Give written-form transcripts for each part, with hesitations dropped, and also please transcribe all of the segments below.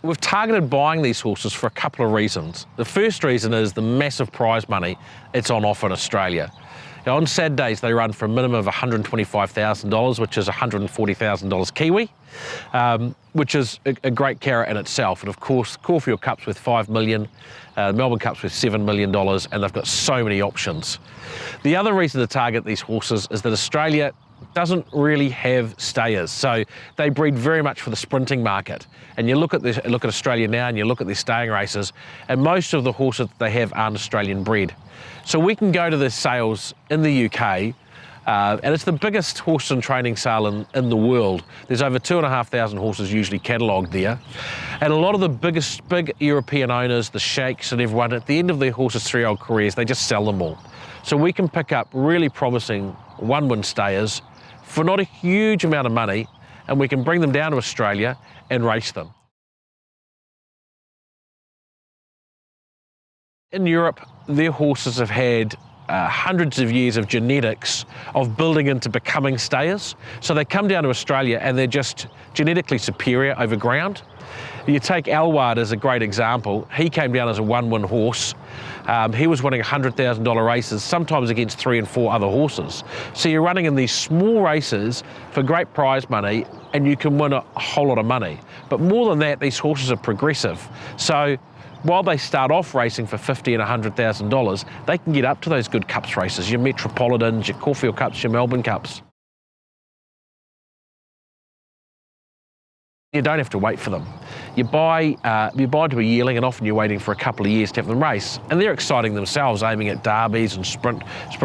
We've targeted buying these horses for a couple of reasons. The first reason is the massive prize money it's on offer in Australia. Now, on Saturdays, they run for a minimum of $125,000, which is $140,000 Kiwi, which is a great carrot in itself. And of course, Caulfield Cup's worth $5 million, Melbourne Cup's worth $7 million, and they've got so many options. The other reason to target these horses is that Australia doesn't really have stayers, so they breed very much for the sprinting market. And you look at Australia now, and you look at their staying races, and most of the horses that they have aren't Australian bred. So we can go to the sales in the UK, and it's the biggest horse and training sale in the world. There's over 2,500 horses usually catalogued there. And a lot of the big European owners, the sheikhs and everyone, at the end of their horses' 3-year-old careers, they just sell them all. So we can pick up really promising one-win stayers for not a huge amount of money, and we can bring them down to Australia and race them. In Europe, their horses have had hundreds of years of genetics of building into becoming stayers. So they come down to Australia and they're just genetically superior over ground. You take Alward as a great example. He came down as a one-win horse. He was winning $100,000 races, sometimes against 3 and 4 other horses. So you're running in these small races for great prize money, and you can win a whole lot of money. But more than that, these horses are progressive. So while they start off racing for $50,000 and $100,000, they can get up to those good Cups races, your Metropolitans, your Caulfield Cups, your Melbourne Cups. You don't have to wait for them. You buy to a yearling, and often you're waiting for a couple of years to have them race. And they're exciting themselves, aiming at derbies and sprint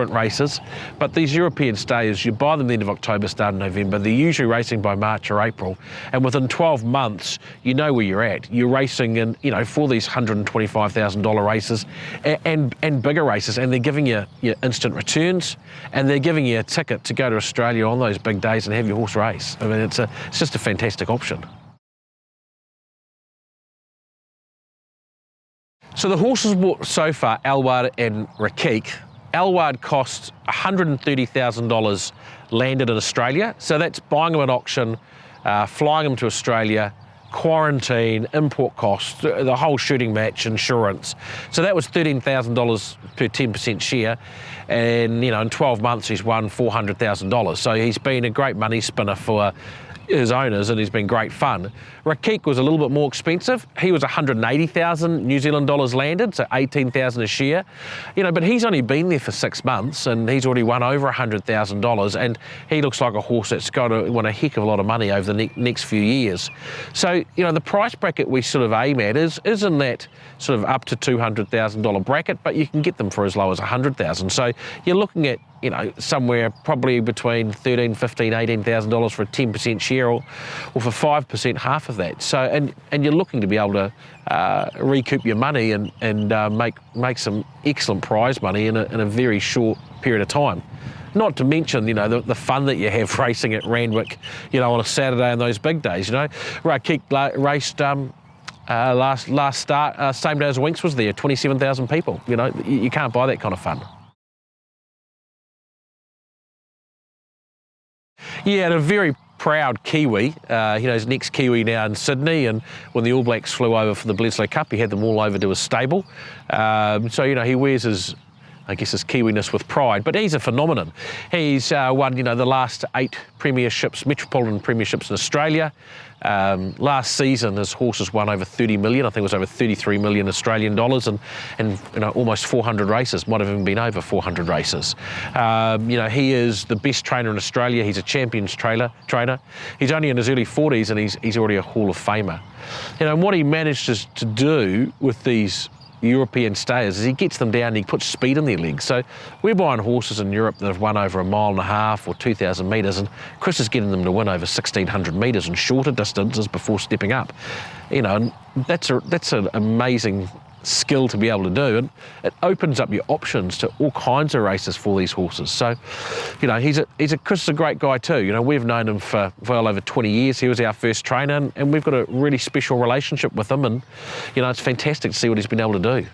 races. But these European stayers, you buy them the end of October, start of November. They're usually racing by March or April. And within 12 months, you know where you're at. You're racing in, for these $125,000 races and bigger races. And they're giving you your instant returns, and they're giving you a ticket to go to Australia on those big days and have your horse race. I mean, it's just a fantastic option. So the horses bought so far, Alward and Rakik. Alward cost $130,000 landed in Australia. So that's buying them at auction, flying them to Australia, quarantine, import costs, the whole shooting match, insurance. So that was $13,000 per 10% share. And, in 12 months, he's won $400,000. So he's been a great money spinner for his owners, and he's been great fun. Rakik was a little bit more expensive. He was 180,000 New Zealand dollars landed, so 18,000 a share. But he's only been there for 6 months, and he's already won over $100,000, and he looks like a horse that's going to win a heck of a lot of money over the next few years. So, the price bracket we sort of aim at is in that sort of up to $200,000 bracket, but you can get them for as low as $100,000. So you're looking at somewhere probably between $13,000, $15,000, $18,000 for a 10% share, or for 5%, half of that. So, and you're looking to be able to recoup your money and make some excellent prize money in a very short period of time. Not to mention, the fun that you have racing at Randwick, on a Saturday and those big days. Rakik raced last start, same day as Winks was there, 27,000 people. You can't buy that kind of fun. Yeah, and a very proud Kiwi. His next Kiwi now in Sydney, and when the All Blacks flew over for the Bledisloe Cup, he had them all over to his stable. So, he wears his Kiwiness with pride, but he's a phenomenon. He's won, the last 8 premierships, Metropolitan premierships in Australia. Last season, his horses won over 30 million. I think it was over 33 million Australian dollars, and almost 400 races. Might have even been over 400 races. He is the best trainer in Australia. He's a Champions trainer. He's only in his early 40s, and he's already a Hall of Famer. And what he manages to do with these European stayers is he gets them down and he puts speed in their legs. So we're buying horses in Europe that have won over 1.5 miles or 2,000 metres, and Chris is getting them to win over 1,600 metres and shorter distances before stepping up. And that's an amazing skill to be able to do, and it opens up your options to all kinds of races for these horses. So, Chris is a great guy too. We've known him for well over 20 years. He was our first trainer, and we've got a really special relationship with him, and it's fantastic to see what he's been able to do.